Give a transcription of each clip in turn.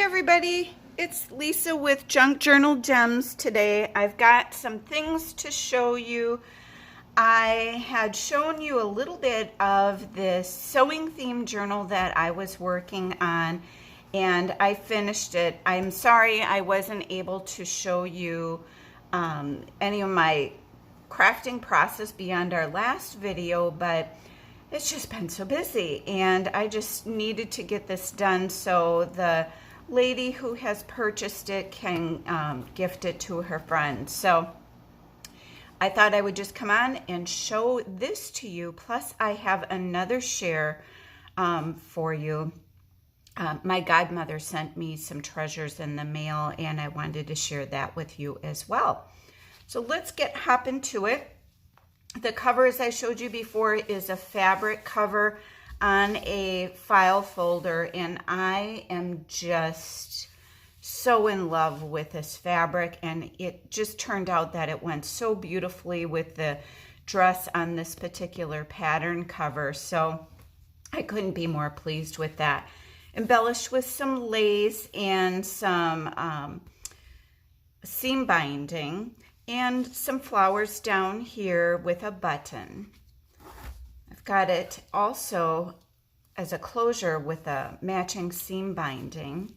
everybody, it's Lisa with Junk Journal Gems. Today I've got some things to show you. I had shown you a little bit of this sewing theme journal that I was working on, and I finished it. I'm sorry I wasn't able to show you any of my crafting process beyond our last video, but it's just been so busy and I just needed to get this done so the lady who has purchased it can gift it to her friends. So I thought I would just come on and show this to you. Plus I have another share for you. My godmother sent me some treasures in the mail and I wanted to share that with you as well. So let's hop into it. The cover, as I showed you before, is a fabric cover on a file folder, and I am just so in love with this fabric, and it just turned out that it went so beautifully with the dress on this particular pattern cover, so I couldn't be more pleased with that. Embellished with some lace and some seam binding, and some flowers down here with a button. I've got it also as a closure with a matching seam binding.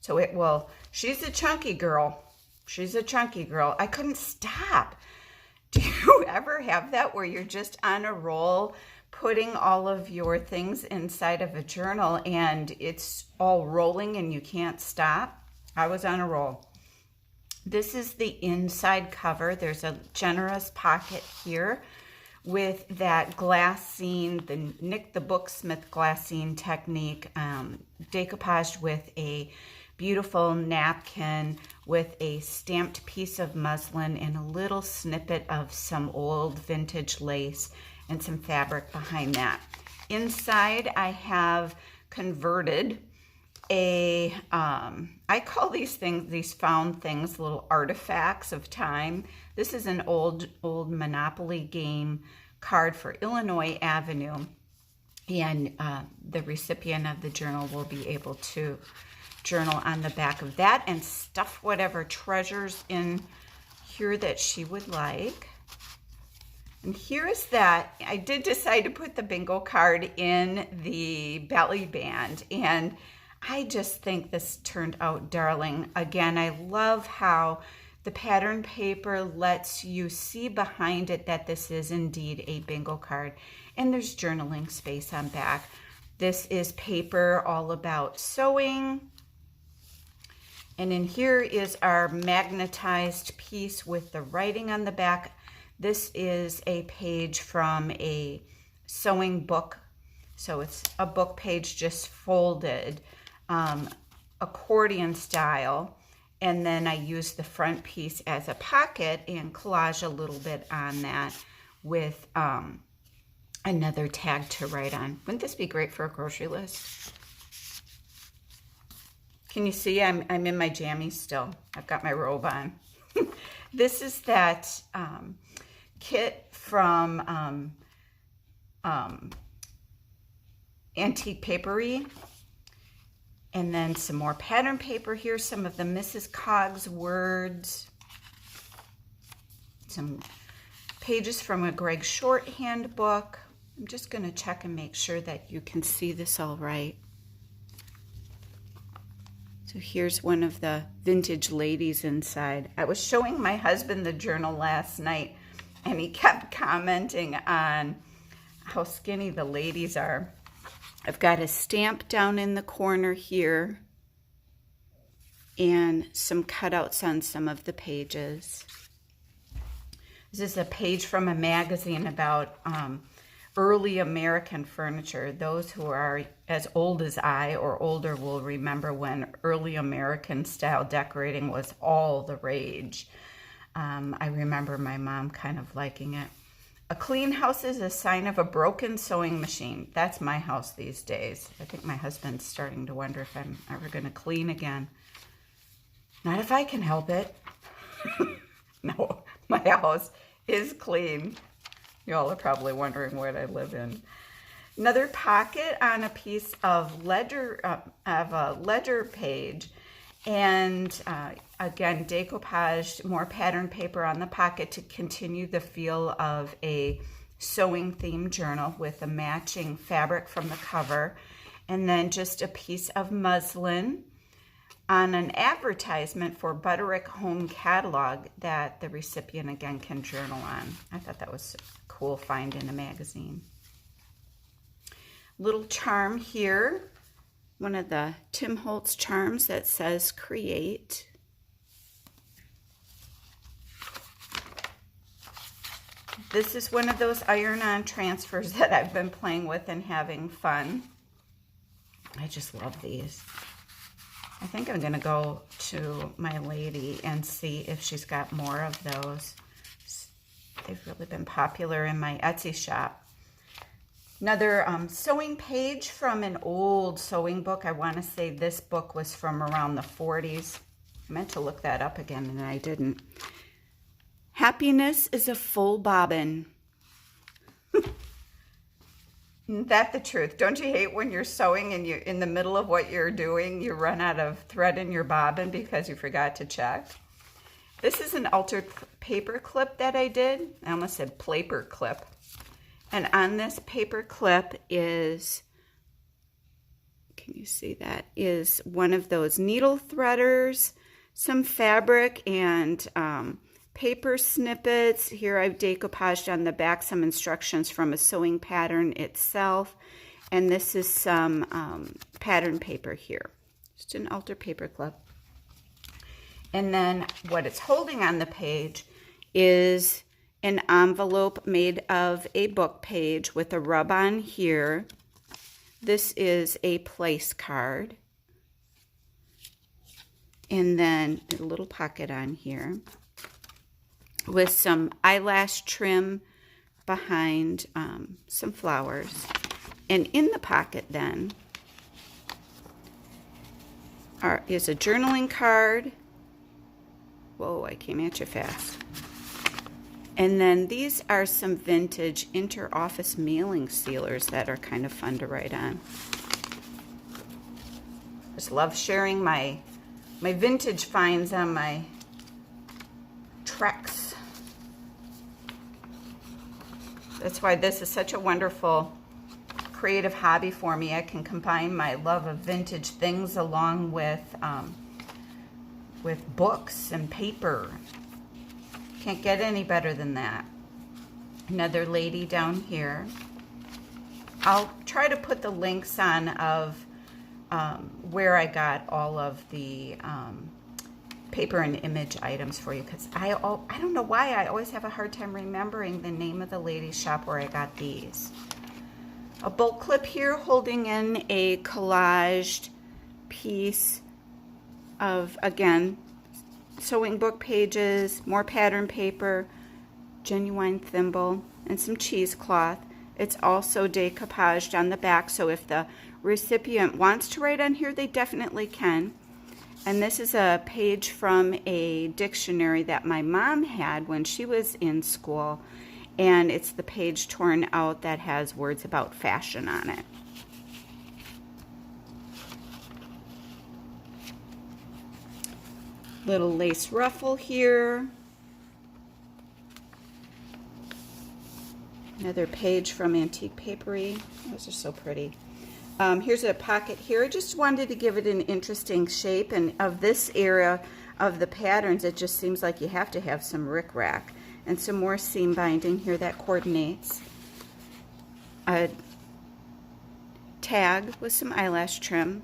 So it will, she's a chunky girl. She's a chunky girl. I couldn't stop. Do you ever have that where you're just on a roll putting all of your things inside of a journal and it's all rolling and you can't stop? I was on a roll. This is the inside cover. There's a generous pocket here with that glassine, the Nick the Booksmith glassine technique, decoupaged with a beautiful napkin with a stamped piece of muslin and a little snippet of some old vintage lace and some fabric behind that. Inside I have converted I call these things, these found things, little artifacts of time. This is an old Monopoly game card for Illinois Avenue, and the recipient of the journal will be able to journal on the back of that and stuff whatever treasures in here that she would like. And here is that. I did decide to put the bingo card in the belly band, and I just think this turned out darling. Again, I love how the pattern paper lets you see behind it that this is indeed a bingo card. And there's journaling space on back. This is paper all about sewing. And in here is our magnetized piece with the writing on the back. This is a page from a sewing book. So it's a book page just folded. Accordion style, and then I use the front piece as a pocket and collage a little bit on that with another tag to write on. Wouldn't this be great for a grocery list? Can you see I'm in my jammies still? I've got my robe on. This is that kit from Antique Papery. And then some more pattern paper here, some of the Mrs. Coggs words, some pages from a Greg shorthand book. I'm just going to check and make sure that you can see this all right. So here's one of the vintage ladies inside. I was showing my husband the journal last night, and he kept commenting on how skinny the ladies are. I've got a stamp down in the corner here and some cutouts on some of the pages. This is a page from a magazine about early American furniture. Those who are as old as I or older will remember when early American style decorating was all the rage. I remember my mom kind of liking it. A clean house is a sign of a broken sewing machine. That's my house these days. I think my husband's starting to wonder if I'm ever going to clean again. Not if I can help it. No, my house is clean. Y'all are probably wondering what I live in. Another pocket on a piece of ledger, of a ledger page. And again, decoupaged, more pattern paper on the pocket to continue the feel of a sewing themed journal with a matching fabric from the cover. And then just a piece of muslin on an advertisement for Butterick Home Catalog that the recipient again can journal on. I thought that was a cool find in a magazine. Little charm here, one of the Tim Holtz charms that says create. This is one of those iron-on transfers that I've been playing with and having fun. I just love these. I think I'm gonna go to my lady and see if she's got more of those. They've really been popular in my Etsy shop. Another sewing page from an old sewing book. I want to say this book was from around the 40s. I meant to look that up again and I didn't. Happiness is a full bobbin. Isn't that the truth? Don't you hate when you're sewing and you're in the middle of what you're doing, you run out of thread in your bobbin because you forgot to check? This is an altered paper clip that I did. I almost said paper clip. And on this paper clip is, can you see that, is one of those needle threaders, some fabric, and paper snippets. Here I've decoupaged on the back some instructions from a sewing pattern itself. And this is some pattern paper here. Just an altered paper clip. And then what it's holding on the page is an envelope made of a book page with a rub-on here. This is a place card. And then a little pocket on here with some eyelash trim behind some flowers. And in the pocket then is a journaling card. Whoa, I came at you fast. And then these are some vintage inter-office mailing sealers that are kind of fun to write on. Just love sharing my vintage finds on my treks. That's why this is such a wonderful creative hobby for me. I can combine my love of vintage things along with books and paper. Can't get any better than that. Another lady down here. I'll try to put the links on of where I got all of the paper and image items for you, because I don't know why I always have a hard time remembering the name of the lady's shop where I got these. A bolt clip here holding in a collaged piece of, again, sewing book pages, more pattern paper, genuine thimble, and some cheesecloth. It's also decoupaged on the back, so if the recipient wants to write on here, they definitely can. And this is a page from a dictionary that my mom had when she was in school, and it's the page torn out that has words about fashion on it. Little lace ruffle here. Another page from Antique Papery. Those are so pretty. Here's a pocket here. I just wanted to give it an interesting shape, and of this era of the patterns, it just seems like you have to have some rickrack. And some more seam binding here that coordinates. A tag with some eyelash trim.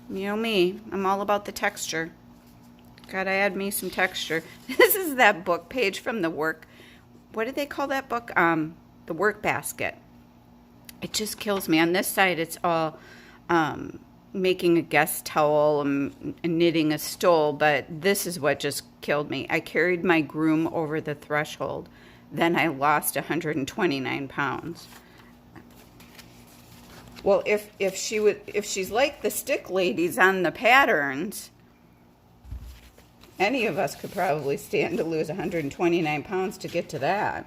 You know me, I'm all about the texture. Gotta add me some texture. This is that book page from the work. What did they call that book? The Work Basket. It just kills me. On this side, it's all making a guest towel and knitting a stole, but this is what just killed me. I carried my groom over the threshold. Then I lost 129 pounds. Well, if she's like the stick ladies on the patterns, any of us could probably stand to lose 129 pounds to get to that.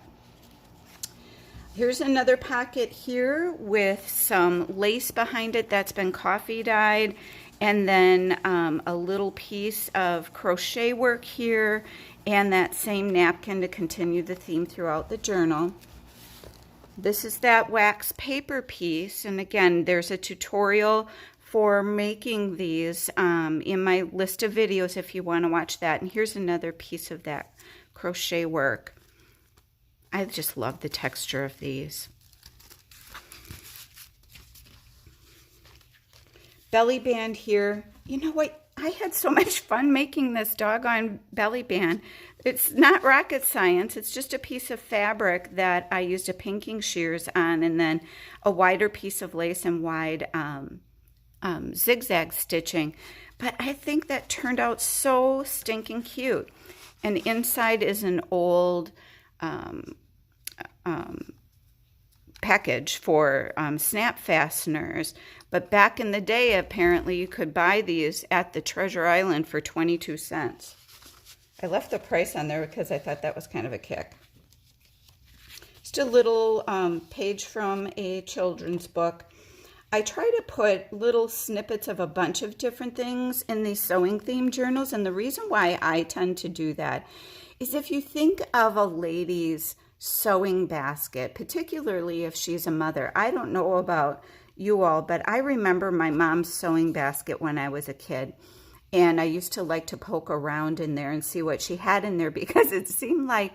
Here's another pocket here with some lace behind it that's been coffee dyed, and then a little piece of crochet work here, and that same napkin to continue the theme throughout the journal. This is that wax paper piece, and again, there's a tutorial for making these in my list of videos if you want to watch that. And here's another piece of that crochet work. I just love the texture of these. Belly band here. You know what? I had so much fun making this doggone belly band. It's not rocket science. It's just a piece of fabric that I used a pinking shears on, and then a wider piece of lace and wide zigzag stitching. But I think that turned out so stinking cute. And inside is an old package for snap fasteners. But back in the day, apparently you could buy these at the Treasure Island for 22 cents. I left the price on there because I thought that was kind of a kick. Just a little page from a children's book. I try to put little snippets of a bunch of different things in these sewing theme journals, and the reason why I tend to do that is if you think of a lady's sewing basket, particularly if she's a mother. I don't know about you all, but I remember my mom's sewing basket when I was a kid, and I used to like to poke around in there and see what she had in there, because it seemed like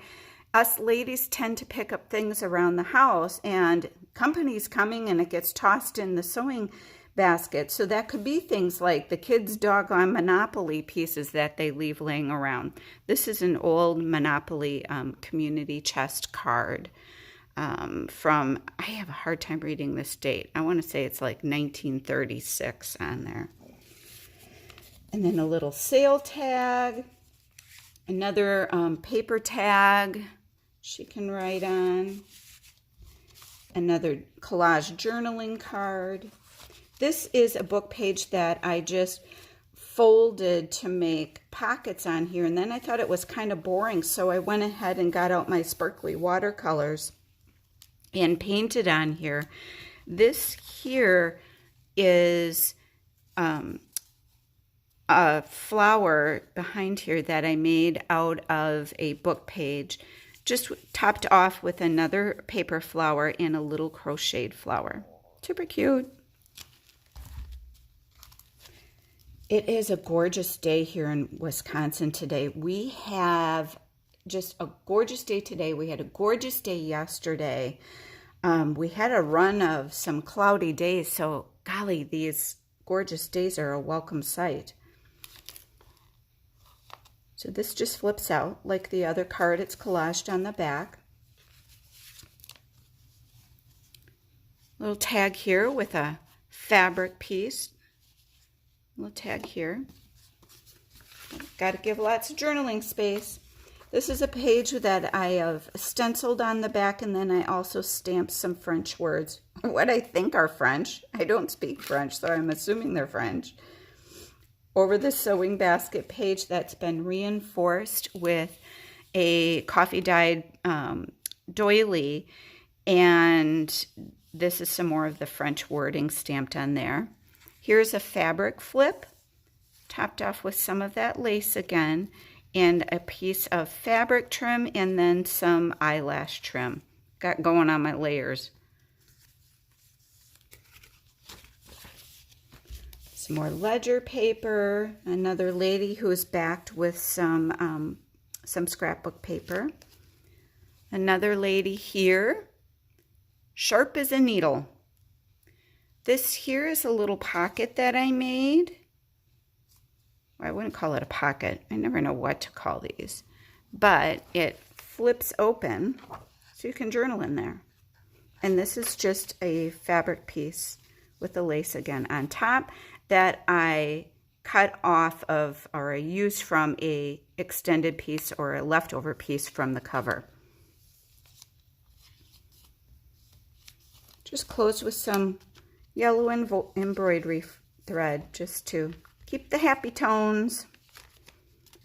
us ladies tend to pick up things around the house, and company's coming and it gets tossed in the sewing basket. So that could be things like the kids' doggone Monopoly pieces that they leave laying around. This is an old Monopoly community chest card from, I have a hard time reading this date. I want to say it's like 1936 on there. And then a little sale tag, another paper tag she can write on, another collage journaling card. This is a book page that I just folded to make pockets on here, and then I thought it was kind of boring, so I went ahead and got out my sparkly watercolors and painted on here. This here is a flower behind here that I made out of a book page, just topped off with another paper flower and a little crocheted flower. Super cute. It is a gorgeous day here in Wisconsin today. We have just a gorgeous day today. We had a gorgeous day yesterday. We had a run of some cloudy days, so golly, these gorgeous days are a welcome sight. So this just flips out like the other card. It's collaged on the back. Little tag here with a fabric piece. Little tag here. Got to give lots of journaling space. This is a page that I have stenciled on the back, and then I also stamped some French words. What I think are French. I don't speak French, so I'm assuming they're French. Over the sewing basket page that's been reinforced with a coffee dyed doily, and this is some more of the French wording stamped on there. Here's a fabric flip, topped off with some of that lace again, and a piece of fabric trim, and then some eyelash trim. Got going on my layers. Some more ledger paper, another lady who is backed with some scrapbook paper. Another lady here, sharp as a needle. This here is a little pocket that I made. I wouldn't call it a pocket. I never know what to call these. But it flips open so you can journal in there. And this is just a fabric piece with the lace again on top that I cut off of, or I used from a extended piece or a leftover piece from the cover. Just closed with some yellow embroidery thread just to keep the happy tones.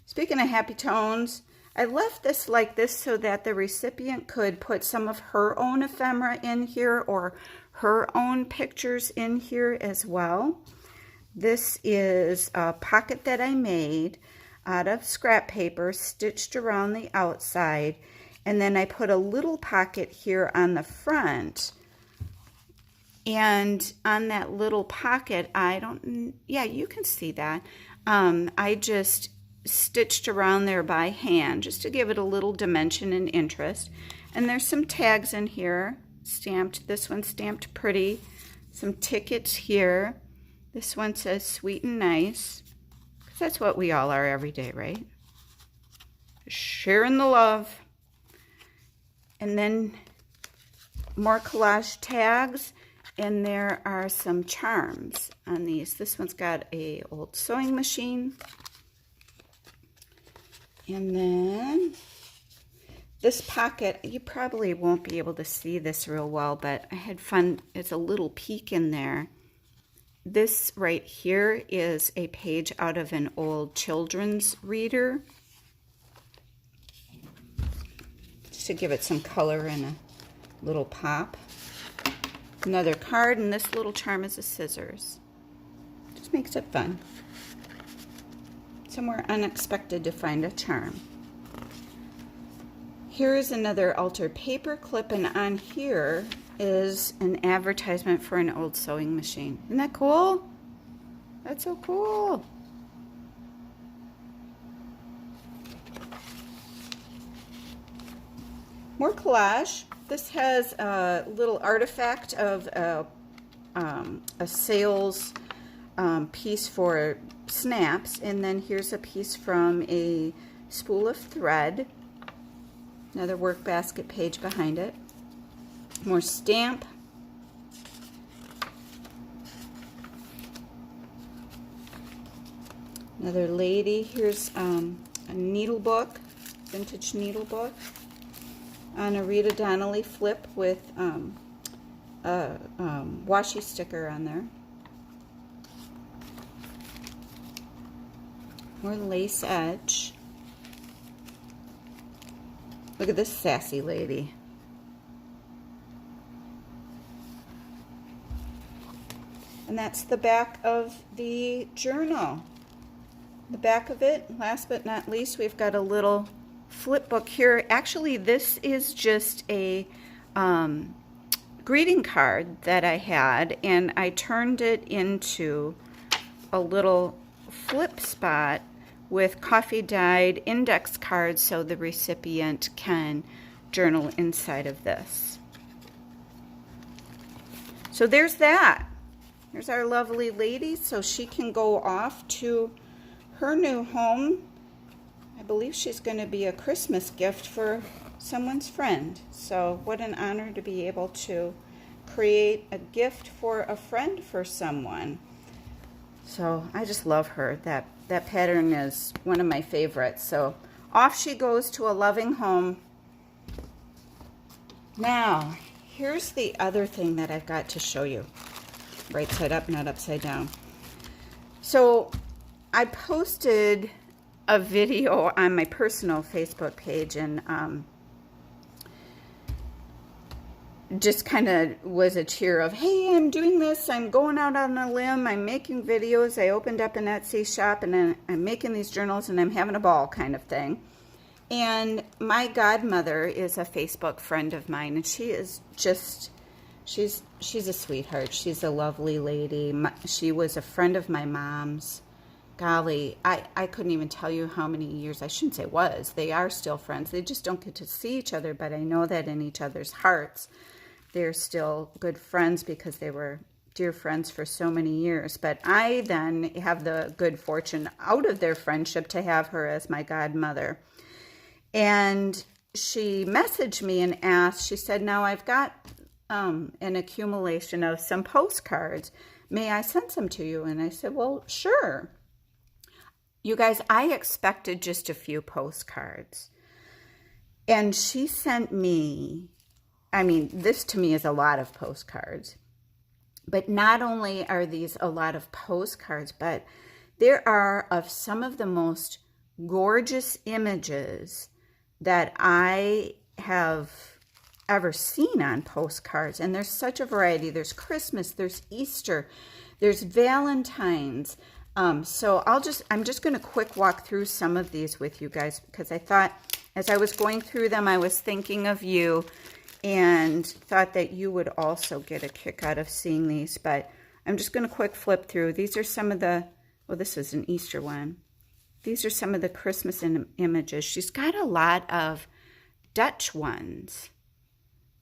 Speaking of happy tones, I left this like this so that the recipient could put some of her own ephemera in here or her own pictures in here as well. This is a pocket that I made out of scrap paper, stitched around the outside, and then I put a little pocket here on the front. And on that little pocket, yeah, you can see that. I just stitched around there by hand just to give it a little dimension and interest. And there's some tags in here, stamped. This one's stamped pretty. Some tickets here. This one says sweet and nice, because that's what we all are every day, right? Sharing the love. And then more collage tags, and there are some charms on these. This one's got a old sewing machine. And then this pocket, you probably won't be able to see this real well, but I had fun. It's a little peek in there. This right here is a page out of an old children's reader, just to give it some color and a little pop. Another card, and this little charm is a scissors. Just makes it fun. Somewhere unexpected to find a charm. Here is another altered paper clip, and on here is an advertisement for an old sewing machine. Isn't that cool? That's so cool. More collage. This has a little artifact of a sales piece for snaps, and then here's a piece from a spool of thread. Another work basket page behind it. More stamp. Another lady. Here's a needle book, vintage needle book, on a Rita Donnelly flip with a washi sticker on there. More lace edge. Look at this sassy lady. And that's the back of the journal. The back of it, last but not least, we've got a little flip book here. Actually, this is just a greeting card that I had, and I turned it into a little flip spot with coffee dyed index cards so the recipient can journal inside of this. So there's that. There's our lovely lady, so she can go off to her new home. I believe she's going to be a Christmas gift for someone's friend. So what an honor to be able to create a gift for a friend for someone. So I just love her. That pattern is one of my favorites. So off she goes to a loving home. Now, here's the other thing that I've got to show you. Right side up, not upside down. So I posted a video on my personal Facebook page, and just kind of was a cheer of, hey, I'm doing this, I'm going out on a limb, I'm making videos, I opened up an Etsy shop, and then I'm making these journals, and I'm having a ball kind of thing. And my godmother is a Facebook friend of mine, and she is just, she's a sweetheart. She's a lovely lady. She was a friend of my mom's. Golly, I couldn't even tell you how many years. I shouldn't say was. They are still friends. They just don't get to see each other, but I know that in each other's hearts, they're still good friends because they were dear friends for so many years. But I then have the good fortune out of their friendship to have her as my godmother. And she messaged me and asked, she said, now I've got an accumulation of some postcards. May I send some to you? And I said, well, sure. You guys, I expected just a few postcards. And she sent me, I mean, this to me is a lot of postcards. But not only are these a lot of postcards, but there are of some of the most gorgeous images that I have ever seen on postcards. And there's such a variety. There's Christmas, there's Easter, There's Valentine's. So I'm just going to quick walk through some of these with you guys, because I thought as I was going through them, I was thinking of you and thought that you would also get a kick out of seeing these. But I'm just going to quick flip through. These are some of the, well, this is an Easter one. These are some of the Christmas images. She's got a lot of Dutch ones.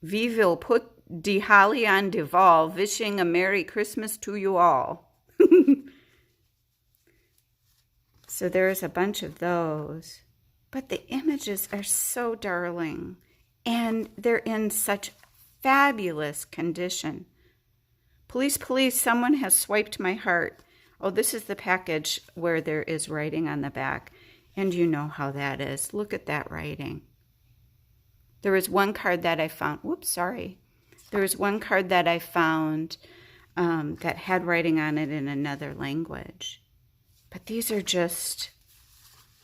Wie wil put die holly on de wall, wishing a Merry Christmas to you all. So there's a bunch of those. But the images are so darling. And they're in such fabulous condition. Police, police, someone has swiped my heart. Oh, this is the package where there is writing on the back. And you know how that is. Look at that writing. There was one card that I found. Whoops, sorry. There was one card that I found that had writing on it in another language. But these are just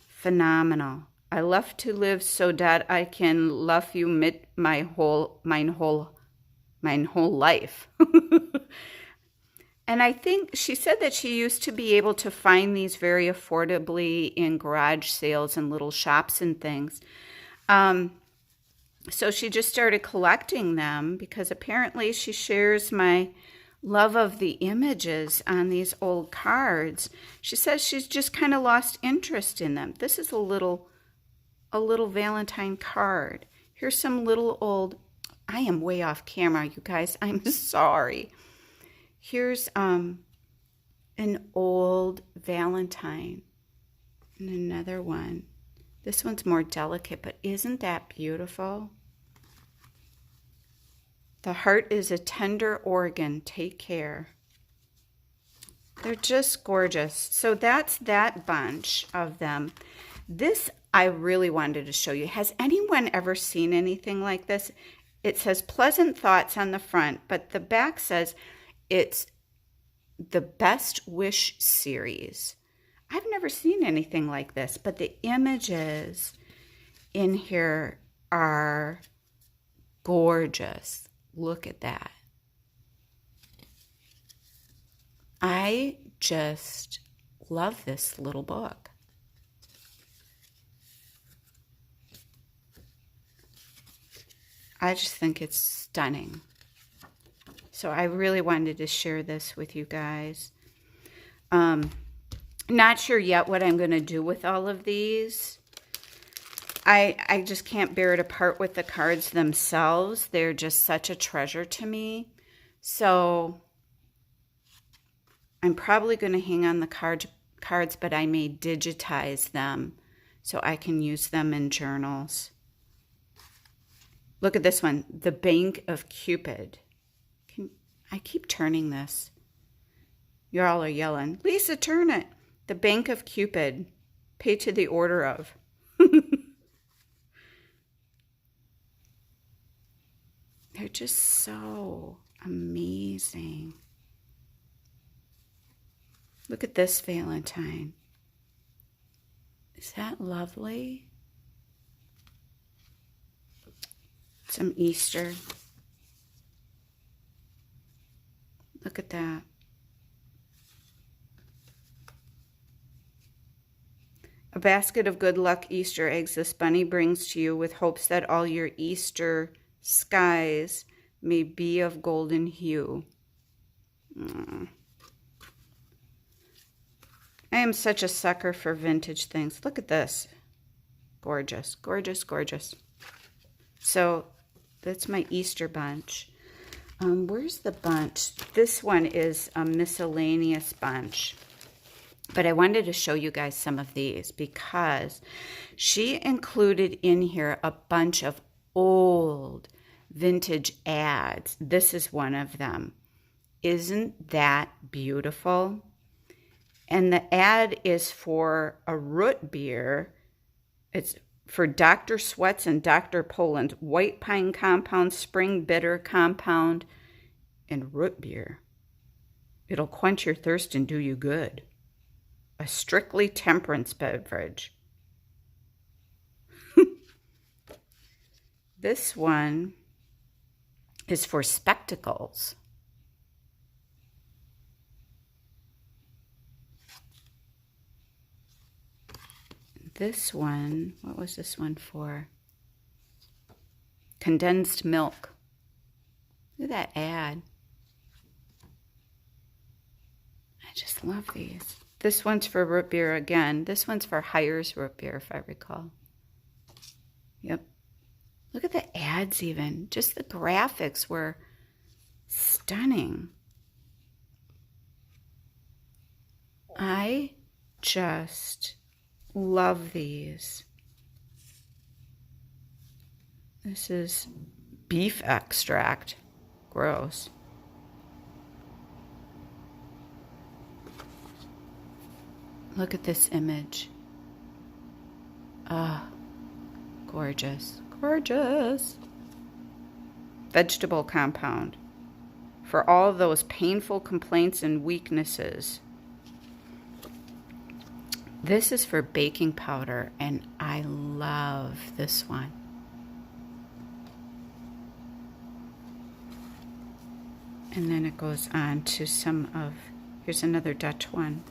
phenomenal. I love to live so that I can love you mit mine whole life. And I think she said that she used to be able to find these very affordably in garage sales and little shops and things. So she just started collecting them because apparently she shares my love of the images on these old cards. She says she's just kind of lost interest in them. This is a little Valentine card. Here's some little old, I am way off camera, you guys. I'm sorry. Here's an old Valentine and another one. This one's more delicate, but isn't that beautiful? The heart is a tender organ. Take care. They're just gorgeous. So that's that bunch of them. This I really wanted to show you. Has anyone ever seen anything like this? It says pleasant thoughts on the front, but the back says it's the Best Wish series. I've never seen anything like this, but the images in here are gorgeous. Look at that. I just love this little book. I just think it's stunning. So I really wanted to share this with you guys. Not sure yet what I'm going to do with all of these. I just can't bear to part with the cards themselves. They're just such a treasure to me. So I'm probably going to hang on the cards, but I may digitize them so I can use them in journals. Look at this one, The Bank of Cupid. I keep turning this. You all are yelling, Lisa, turn it. The Bank of Cupid, pay to the order of. They're just so amazing. Look at this Valentine. Is that lovely? Some Easter. Look at that. A basket of good luck Easter eggs this bunny brings to you with hopes that all your Easter skies may be of golden hue. I am such a sucker for vintage things. Look at this. Gorgeous, gorgeous, gorgeous. So that's my Easter bunch. Where's the bunch? This one is a miscellaneous bunch. But I wanted to show you guys some of these because she included in here a bunch of old vintage ads. This is one of them. Isn't that beautiful? And the ad is for a root beer. It's for Dr. Sweats and Dr. Poland, white pine compound, spring bitter compound, and root beer. It'll quench your thirst and do you good. A strictly temperance beverage. This one is for spectacles. this one, what was this one for? Condensed milk. Look at that ad. I just love these. This one's for root beer again. This one's for Hires root beer, if I recall. Yep. Look at the ads even. Just the graphics were stunning. I just love these. This is beef extract. Gross. Look at this image. Ah, gorgeous. Gorgeous. Vegetable compound. For all those painful complaints and weaknesses. This is for baking powder, and I love this one. And then it goes on to some of, here's another Dutch one.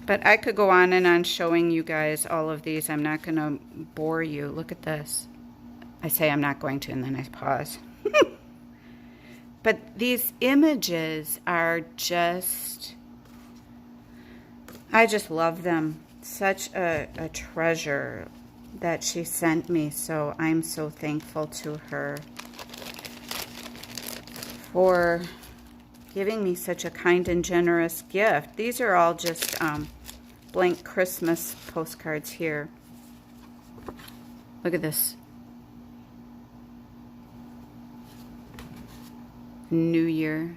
But I could go on and on showing you guys all of these. I'm not going to bore you. Look at this. I say I'm not going to, and then I pause. But these images are just, I just love them. Such a treasure that she sent me. So I'm so thankful to her for giving me such a kind and generous gift. These are all just blank Christmas postcards here. Look at this. New Year.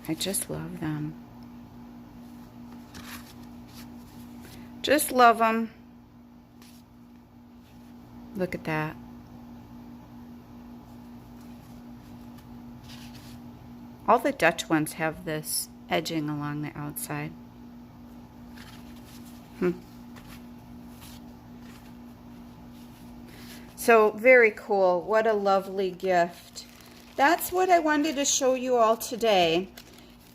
I just love them. Just love them. Look at that. All the Dutch ones have this edging along the outside. So very cool. What a lovely gift. That's what I wanted to show you all today.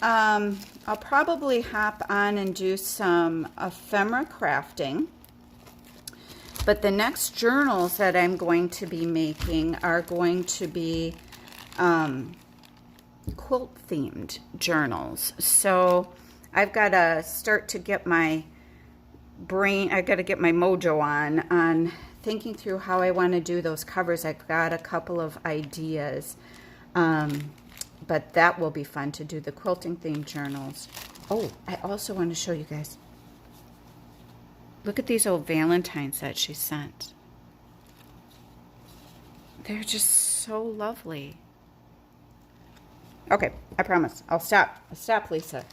I'll probably hop on and do some ephemera crafting. But the next journals that I'm going to be making are going to be quilt themed journals. So I've got to start to get my brain, I've got to get my mojo on thinking through how I want to do those covers. I've got a couple of ideas. But that will be fun to do, the quilting themed journals. Oh, I also want to show you guys. Look at these old Valentines that she sent. They're just so lovely. Okay, I promise. I'll stop. I'll stop, Lisa.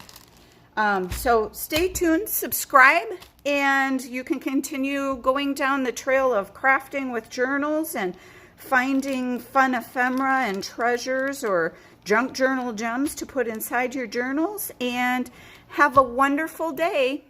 So stay tuned, subscribe, and you can continue going down the trail of crafting with journals and finding fun ephemera and treasures or junk journal gems to put inside your journals. And have a wonderful day.